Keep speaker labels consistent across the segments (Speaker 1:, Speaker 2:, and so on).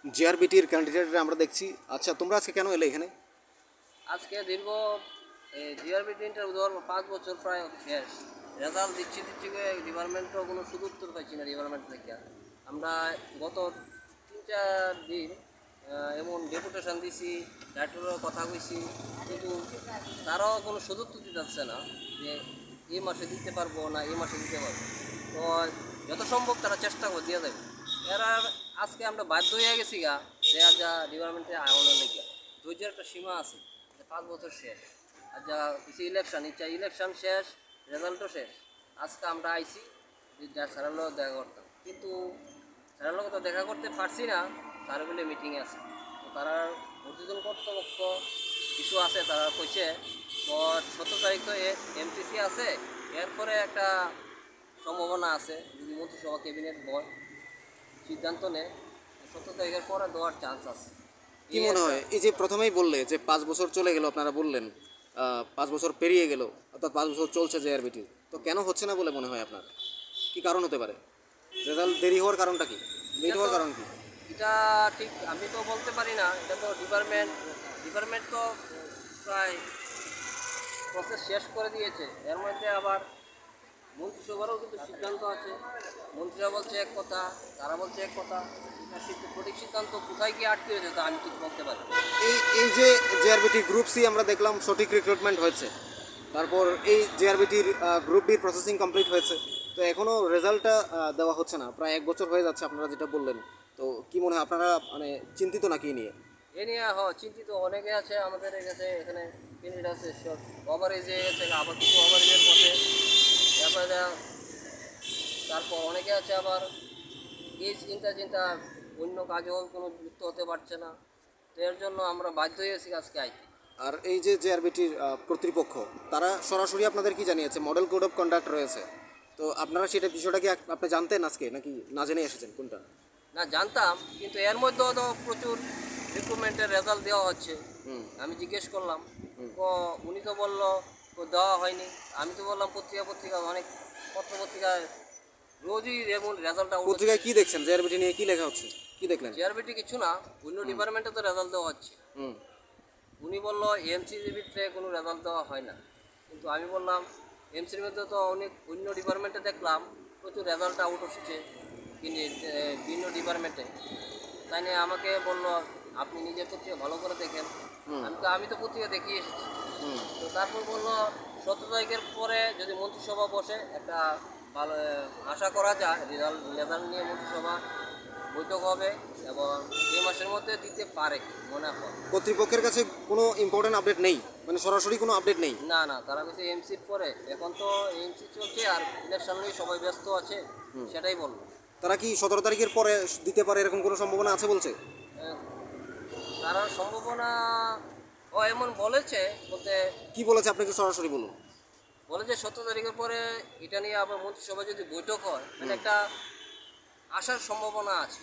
Speaker 1: জিআরবিটির ক্যান্ডিডেটরা আমরা দেখছি। আচ্ছা, তোমরা আজকে কেন এলে এখানে?
Speaker 2: আজকে দীর্ঘ জিআরবি ইন্টারভিউ দেওয়ার 5 বছর প্রায় শেষ। রেজাল্ট দিচ্ছি করে ডিপার্টমেন্টও কোনো সুদুত্তর পাইছি না ডিপার্টমেন্ট থেকে। আমরা গত 3-4 দিন এমন ডেপুটেশন দিছি, ডাক্তারেরও কথা কইছি, কিন্তু তারাও কোনো সুদুত্তর দিতে যাচ্ছে না যে এই মাসে দিতে পারবো না এই মাসে দিতে পারবো। তো যত সম্ভব তারা চেষ্টা করে দিয়ে দেবে। এরা আজকে আমরা বাধ্য হয়ে গেছি গা যে যা ডিপার্টমেন্টে আয়নের লেগে ধৈর্যের একটা সীমা আছে, 5 বছর শেষ। আর যা কিছু ইলেকশন শেষ, রেজাল্টও শেষ। আজকে আমরা আইছি যে যা স্যারের লোক দেখা করতাম, কিন্তু স্যারের লোক তো দেখা করতে পারছি না। স্যার বলে মিটিংয়ে আছে, তো তারা ঊর্ধ্বতন কর্তৃপক্ষ কিছু আছে, তারা কইছে 17 তারিখ তো এমটিসি আছে, এরপরে একটা সম্ভাবনা আছে যদি মন্ত্রিসভা ক্যাবিনেট সিদ্ধান্ত নেয় 17 তারিখের পরে দেওয়ার চান্স আছে।
Speaker 1: কি মনে হয়, এই যে প্রথমেই বললে যে 5 বছর চলে গেল, আপনারা বললেন 5 বছর পেরিয়ে গেল, অর্থাৎ 5 বছর চলছে জিআরবিটি, তো কেন হচ্ছে না বলে মনে হয় আপনার? কি কারণ হতে পারে? রেজাল্ট দেরি হওয়ার কারণটা কি? লেট হওয়ার কারণ কি?
Speaker 2: এটা ঠিক আমি তো বলতে পারি না, এটা তো ডিপার্টমেন্ট তো প্রায় প্রসেস শেষ করে দিয়েছে। এর মধ্যে আবার মন্ত্রিসভারও কিন্তু সিদ্ধান্ত আছে। মন্ত্রীরা বলছে এক কথা, তারা বলছে এক কথা। সঠিক সিদ্ধান্ত কোথায় গিয়ে আটকে হয়েছে তা আমি ঠিক বলতে পারি না।
Speaker 1: এই এই যে জিআরবিটি গ্রুপ সি আমরা দেখলাম সঠিক রিক্রুটমেন্ট হয়েছে, তারপর এই জিআরবিটির গ্রুপ বির প্রসেসিং কমপ্লিট হয়েছে, তো এখনও রেজাল্টটা দেওয়া হচ্ছে না, প্রায় 1 বছর হয়ে যাচ্ছে আপনারা যেটা বললেন। তো কি মনে হয়, আপনারা মানে চিন্তিত নাকি এই নিয়ে?
Speaker 2: এ নিয়ে চিন্তিত অনেকে আছে আমাদের কাছে, এখানে ক্যান্ডিডেট আছে সব ওভারেজে গেছে, আবার কিছু ওভারেজের পথে। তারপরে তারপর অনেকে আছে আবার এই চিন্তা অন্য কাজেও কোনো যুক্ত হতে পারছে না। তো এর জন্য আমরা বাধ্য হয়েছি আজকে আইতে।
Speaker 1: আর এই যে জিআরবিটির কর্তৃপক্ষ, তারা সরাসরি আপনাদের কি জানিয়েছে? মডেল কোড অফ কন্ডাক্ট রয়েছে, তো আপনারা সেটা বিষয়টা কি আপনি জানতেন আজকে, নাকি না জেনে এসেছেন কোনটা?
Speaker 2: না, জানতাম, কিন্তু এর মধ্যেও তো প্রচুর রিক্রুটমেন্টের রেজাল্ট দেওয়া হচ্ছে। আমি জিজ্ঞেস করলাম, উনি তো বললো দেওয়া হয়নি। আমি তো বললাম পত্রিকা অনেক পত্রিকায় রোজই এমন রেজাল্ট আউট হচ্ছে।
Speaker 1: পত্রিকায় কি দেখছেন? জিআরবিটি নিয়ে কি লেখা হচ্ছে, কি দেখলেন?
Speaker 2: জিআরবিটি কিছু না, অন্য ডিপার্টমেন্টে তো রেজাল্ট দেওয়া হচ্ছে।
Speaker 1: হুম।
Speaker 2: উনি বললো এমসির ভিতরে কোনো রেজাল্ট দেওয়া হয় না, কিন্তু আমি বললাম এমসির মধ্যে তো অনেক অন্য ডিপার্টমেন্টে দেখলাম প্রচুর রেজাল্ট আউট হচ্ছে, কিন্তু বিভিন্ন ডিপার্টমেন্টে। তাই নিয়ে আমাকে বললো আপনি নিজের পত্রিকা ভালো করে দেখেন। আমি তো পত্রিকা দেখিয়ে এসেছি। তো তারপর বললো 17 তারিখের পরে যদি মন্ত্রিসভা বসে একটা ভালো আশা করা যায় রেজাল্ট নিয়ে মন্ত্রিসভা বৈঠক হবে, এবং এই মাসের মধ্যে দিতে পারে মনে হয়।
Speaker 1: কর্তৃপক্ষের কাছে কোনো ইম্পর্টেন্ট আপডেট নেই, মানে সরাসরি কোনো আপডেট নেই?
Speaker 2: না না, তারা বলছে এমসির পরে, এখন তো এমসি চলছে আর ইলেকশন নিয়ে সবাই ব্যস্ত আছে, সেটাই বলবো।
Speaker 1: তারা কি 17 তারিখের পরে দিতে পারে এরকম কোনো সম্ভাবনা আছে বলছে?
Speaker 2: আহ, তারা সম্ভাবনা এমন বলেছে, বলতে
Speaker 1: কি বলেছে আপনি একটু সরাসরি বলুন।
Speaker 2: বলেছে 17 তারিখের পরে এটা নিয়ে আবার মন্ত্রিসভা যদি বৈঠক হয় তাহলে একটা আসার সম্ভাবনা আছে।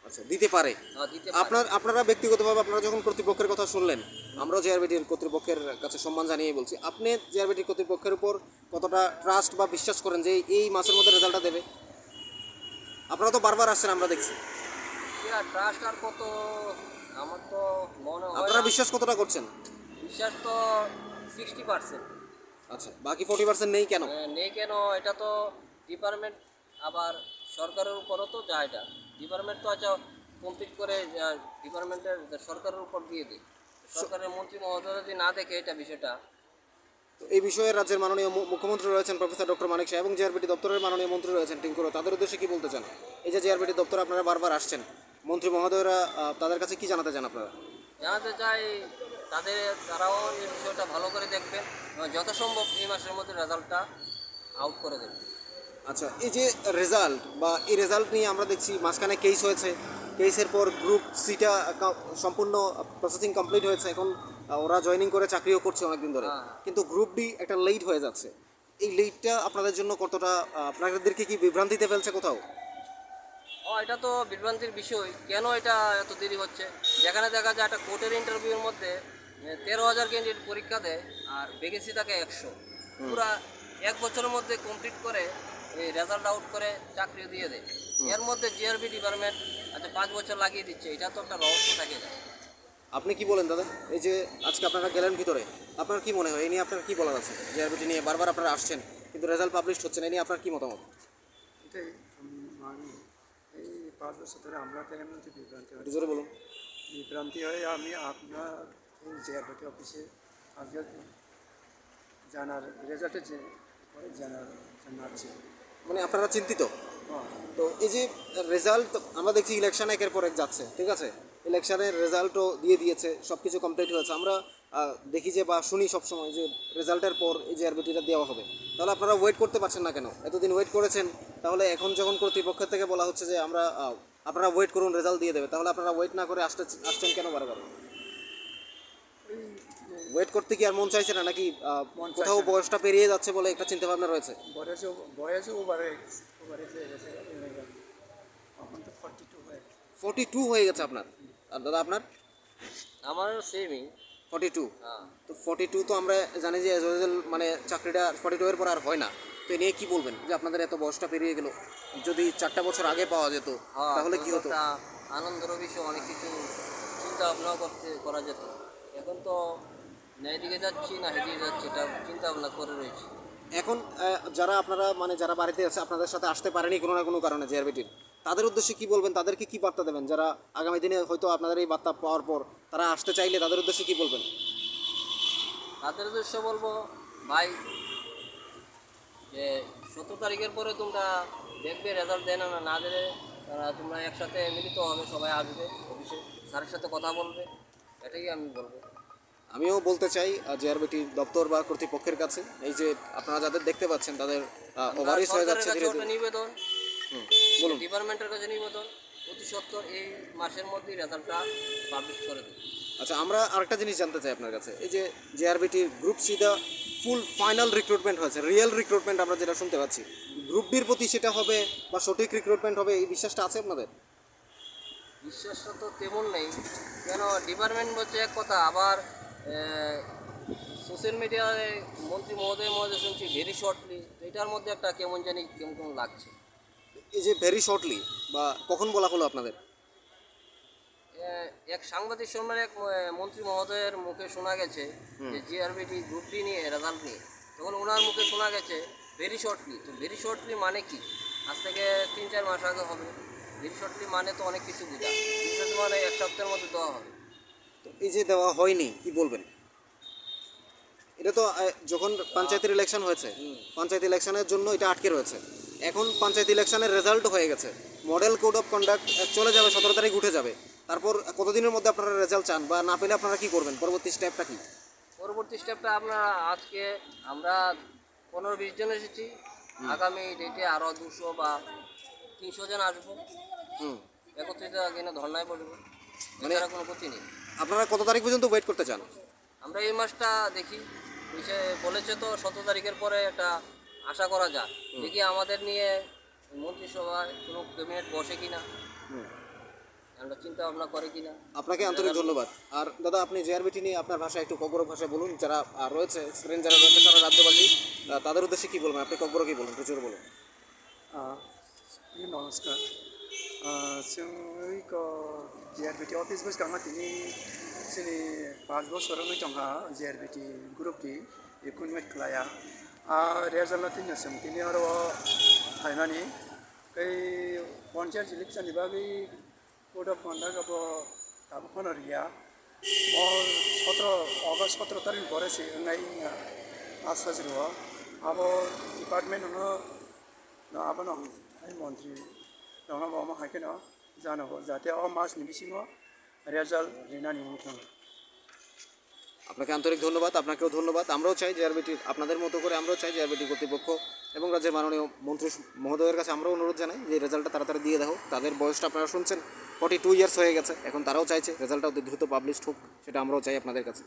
Speaker 1: আচ্ছা, দিতে পারে।
Speaker 2: দিতে পারে।
Speaker 1: আপনারা ব্যক্তিগতভাবে আপনারা যখন কর্তৃপক্ষের কথা শুনলেন, আমরাও জেআরবিটির কর্তৃপক্ষের কাছে সম্মান জানিয়ে বলছি, আপনি জেআরবিটির কর্তৃপক্ষের উপর কতটা ট্রাস্ট বা বিশ্বাস করেন যে এই মাসের মধ্যে রেজাল্টটা দেবে? আপনারা তো বারবার আসছেন, আমরা দেখছি।
Speaker 2: ট্রাস্ট আর কত, আমার তো মনে হয়
Speaker 1: আপনারা
Speaker 2: না।
Speaker 1: বিশ্বাস কতটা করছেন?
Speaker 2: বিশ্বাস তো 60%।
Speaker 1: আচ্ছা, বাকি 40% নেই কেন?
Speaker 2: নেই কেন, এটা তো ডিপার্টমেন্ট, আবার সরকারের উপরও তো যায়। এটা ডিপার্টমেন্ট তো আচ্ছা কমপ্লিট করে ডিপার্টমেন্টের সরকারের উপর দিয়ে দিই। সরকারের মন্ত্রী মহোদয় যদি না দেখে এটা বিষয়টা।
Speaker 1: তো এই বিষয়ে রাজ্যের মাননীয় মুখ্যমন্ত্রী রয়েছেন প্রফেসর ডক্টর মানিক শাহ এবং জেআরবিটি দপ্তরের মাননীয় মন্ত্রী রয়েছেন টিঙ্কুরো, তাদের উদ্দেশ্যে কি বলতে চান? এই যে জেআরবিটি দপ্তর আপনারা বারবার আসছেন, মন্ত্রী মহোদয়রা তাদের কাছে কি জানাতে চান আপনারা?
Speaker 2: জানাতে চাই তারাও এই বিষয়টা ভালো করে দেখবেন এবং যত সম্ভব এই মাসের মধ্যে রেজাল্টটা আউট করে দেবেন।
Speaker 1: আচ্ছা, এই যে রেজাল্ট বা এই রেজাল্ট নিয়ে আমরা দেখছি মাঝখানে কেস হয়েছে, কেসের পর গ্রুপ সিটা সম্পূর্ণ প্রসেসিং কমপ্লিট হয়েছে, এখন ওরা জয়েনিং করে চাকরিও করছে অনেকদিন ধরে, কিন্তু গ্রুপ ডি একটা লেট হয়ে যাচ্ছে। এই লেটটা আপনাদের জন্য কতটা, আপনাদেরকে কি বিভ্রান্তিতে ফেলছে কোথাও?
Speaker 2: এটা তো বিভ্রান্তির বিষয়। কেন এটা এত দেরি হচ্ছে? যেখানে দেখা যায় একটা কোর্টের ইন্টারভিউর মধ্যে 13,000 ক্যান্ডিডেট পরীক্ষা দেয় আর ভ্যাকেন্সি থাকে 100, পুরা 1 বছরের মধ্যে কমপ্লিট করে এই রেজাল্ট আউট করে চাকরি দিয়ে দেয়। এর মধ্যে জিআরবি ডিপার্টমেন্ট আচ্ছা 5 বছর লাগিয়ে দিচ্ছে, এটা তো একটা রহস্য থাকে না।
Speaker 1: আপনি কি বলেন দাদা? এই যে আজকে আপনারা গেলেন ভিতরে, আপনার কি মনে হয় এই নিয়ে আপনার কি বলার আছে? জিআরবিটি নিয়ে বারবার আপনারা আসছেন কিন্তু রেজাল্ট পাবলিশ হচ্ছে না, এই নিয়ে আপনার কি মতামত?
Speaker 3: এটাই আমি এই 5 বছর ধরে আমরা তো এর মধ্যে
Speaker 1: একটু জোরে বলুন।
Speaker 3: বিভ্রান্তি হয়ে আমি আপনার এই জিআরবিটি অফিসে আজকে জানার রেজাল্টের যে পরে জানাচ্ছি।
Speaker 1: মানে আপনারা চিন্তিত?
Speaker 3: হ্যাঁ,
Speaker 1: তো এই যে রেজাল্ট আমরা দেখছি ইলেকশন একের পর এক যাচ্ছে, ঠিক আছে, ইলেকশনের রেজাল্টও দিয়ে দিয়েছে, সব কিছু কমপ্লিট হয়েছে, আমরা দেখি যে বা শুনি সবসময় যে রেজাল্টের পর এই যে আরবিটিটা দেওয়া হবে, তাহলে আপনারা ওয়েট করতে পারছেন না কেন? এতদিন ওয়েট করেছেন, তাহলে এখন যখন কর্তৃপক্ষের থেকে বলা হচ্ছে যে আমরা আপনারা ওয়েট করুন রেজাল্ট দিয়ে দেবে, তাহলে আপনারা ওয়েট না করে আসছেন কেন বারবার?
Speaker 3: ওই যে
Speaker 1: ওয়েট করতে কি আর মন চাইছে না নাকি
Speaker 3: মন চাইছে
Speaker 1: কোথাও
Speaker 3: না।
Speaker 1: বয়সটা পেরিয়ে যাচ্ছে বলে একটা চিন্তাভাবনা রয়েছে?
Speaker 3: বয়সে ওভারে হয়ে গেছে এখন তো 42 হয়ে গেছে।
Speaker 1: 42 হয়ে গেছে আপনার, আর দাদা আপনার?
Speaker 2: আমার সেমই।
Speaker 1: 42।
Speaker 2: হ্যাঁ,
Speaker 1: তো 42 তো আমরা জানি যে মানে চাকরিটা 42 এর পর আর হয় না, তো এ নিয়ে কী বলবেন যে আপনাদের এত বয়সটা পেরিয়ে গেল? যদি 4টা বছর আগে পাওয়া যেত
Speaker 2: হ্যাঁ,
Speaker 1: তাহলে
Speaker 2: তখন
Speaker 1: কি
Speaker 2: তো
Speaker 1: হতো?
Speaker 2: একটা আনন্দের বিষয়, অনেক কিছু চিন্তা ভাবনা করা যেত। এখন তো না এদিকে যাচ্ছি না হেদিকে যাচ্ছি, এটা চিন্তা ভাবনা করে রয়েছি।
Speaker 1: এখন যারা আপনারা মানে যারা বাড়িতে আছে আপনাদের সাথে আসতে পারেনি কোনো না কোনো কারণে জিআরবিটির, তাদের উদ্দেশ্যে কি বলবেন? তাদেরকে কি বার্তা দেবেন যারা আগামী দিনে হয়তো আপনাদের এই বার্তা পাওয়ার পর তারা আসতে চাইলে তাদের উদ্দেশ্যে কি বলবেন?
Speaker 2: তাদের উদ্দেশ্য বলবো, ভাই যে 17 তারিখের পরে তোমরা দেখবে রেজাল্ট দেয় না না দিলে তোমরা একসাথে মিলিত হবে, সবাই আসবে অফিসে, স্যারের সাথে কথা বলবে, এটাই আমি বলবো।
Speaker 1: আমিও বলতে চাই জিআরবিটির দপ্তর বা কর্তৃপক্ষের কাছে, এই যে আপনারা যাদের দেখতে পাচ্ছেন তাদের ওভারিস হয়ে যাচ্ছে ধীরে
Speaker 2: ওটা
Speaker 1: ধীরে।
Speaker 2: নিবেদন,
Speaker 1: বলুন।
Speaker 2: ডিপার্টমেন্টের কাছে নিবেদন, অতি সত্বর এই মাসের মধ্যেই রেজাল্টটা পাবলিশ করে দেবে।
Speaker 1: আচ্ছা, আমরা আরেকটা জিনিস জানতে চাই আপনার কাছে, এই যে জিআরবিটির গ্রুপ সি দা ফুল ফাইনাল রিক্রুটমেন্ট হয়েছে, রিয়েল রিক্রুটমেন্ট আমরা যেটা শুনতে পাচ্ছি, গ্রুপ বির প্রতি সেটা হবে বা সঠিক রিক্রুটমেন্ট হবে এই বিশ্বাসটা আছে আপনাদের?
Speaker 2: বিশ্বাসটা তো তেমন নেই, কেন ডিপার্টমেন্ট বলছে এক কথা, আবার সোশ্যাল মিডিয়ায় মন্ত্রী মহোদয় শুনছি ভেরি শর্টলি, এটার মধ্যে একটা কেমন জানি কেমন কেমন লাগছে।
Speaker 1: এই যে ভেরি শর্টলি বা কখন বলা হলো আপনাদের?
Speaker 2: এক সাংবাদিক সম্মেলনে এক মন্ত্রী মহোদয়ের মুখে শোনা গেছে যে জিআরবিটি গ্রুপ ডি নিয়ে রেজাল্ট নিয়ে, তখন ওনার মুখে শোনা গেছে ভেরি শর্টলি। তো ভেরি শর্টলি মানে কি? আজ থেকে 3-4 মাস আগে হবে। ভেরি শর্টলি মানে তো অনেক কিছু বোঝা, মানে 1 সপ্তাহের মধ্যে দেওয়া হবে।
Speaker 1: তো এই যে দেওয়া হয়নি কি বলবেন? এটা তো যখন পঞ্চায়েতের ইলেকশন হয়েছে, পঞ্চায়েত ইলেকশনের জন্য এটা আটকে রয়েছে, এখন পঞ্চায়েত ইলেকশনের রেজাল্ট হয়ে গেছে, মডেল কোড অফ কন্ডাক্ট চলে যাবে, 17 তারিখ উঠে যাবে, তারপর কতদিনের মধ্যে আপনারা রেজাল্ট চান বা না পেলে আপনারা কি করবেন? পরবর্তী স্টেপটা কি?
Speaker 2: পরবর্তী স্টেপটা আপনারা, আজকে আমরা 15-20 জন এসেছি, আগামী ডেটে আরও 200 বা 300 জন আসবো,
Speaker 1: হুম,
Speaker 2: একত্রিত কিনা ধর্নায় বসবো,
Speaker 1: মানে
Speaker 2: এছাড়া কোনো গতি নেই।
Speaker 1: আপনারা কত তারিখ পর্যন্ত ওয়েট করতে চান?
Speaker 2: আমরা এই মাসটা দেখি, বলেছে তো 17 তারিখের পরে একটা আশা করা যায়, দেখি আমাদের নিয়ে মন্ত্রিসভায় কোনো ক্যাবিনেট বসে কিনা, আমরা চিন্তা ভাবনা করে কিনা।
Speaker 1: আপনাকে আন্তরিক ধন্যবাদ। আর দাদা, আপনি জিআরবিটি নিয়ে আপনার ভাষায় একটু ককবরক ভাষায় বলুন, যারা রয়েছে এক্সপিরিয়েন্স যারা রয়েছে সারা রাজ্যবাসী, তাদের উদ্দেশ্যে কী বলবেন? আপনি ককবরকই বলুন, প্রচুর বলুন।
Speaker 3: নমস্কার। जोंखौ जिआरबिटि अफिस बुसखांना दिनै जोंनि 5 बोसोरावनो दंहा जिआरबिटि ग्रुपनि रिक्रुटमेन्ट खालाया रेजाल्टआ दिनैसिम दिनै आरो थाइमानि बै पन्चायत इलेक्सननि बागै कोड अफ कन्डाक्ट अब दाबो होनार गैया। 17 तारिख भरेसि होननाय आसा जिरो अब डिपार्टमेन्टआवनो आबानो मन्त्रि दङ बावमा हायकेन जानांगौ जाहाथे मासनि बिसिङाव রেজাল্ট রিনানি মুঠোন।
Speaker 1: আপনাকে আন্তরিক ধন্যবাদ, আপনাকেও ধন্যবাদ। আমরাও চাই জিআরবিটির আপনাদের মতো করে আমরাও চাই জিআরবিটি কর্তৃপক্ষ এবং রাজ্যের মাননীয় মন্ত্রী মহোদয়ের কাছে আমরাও অনুরোধ জানাই যে রেজাল্টটা তাড়াতাড়ি দিয়ে দাও। তাদের বয়সটা আপনারা শুনছেন 42 ইয়ার্স হয়ে গেছে, এখন তারাও চাইছে রেজাল্টটা অতি দ্রুত পাবলিশড হোক, সেটা আমরাও চাই আপনাদের কাছে।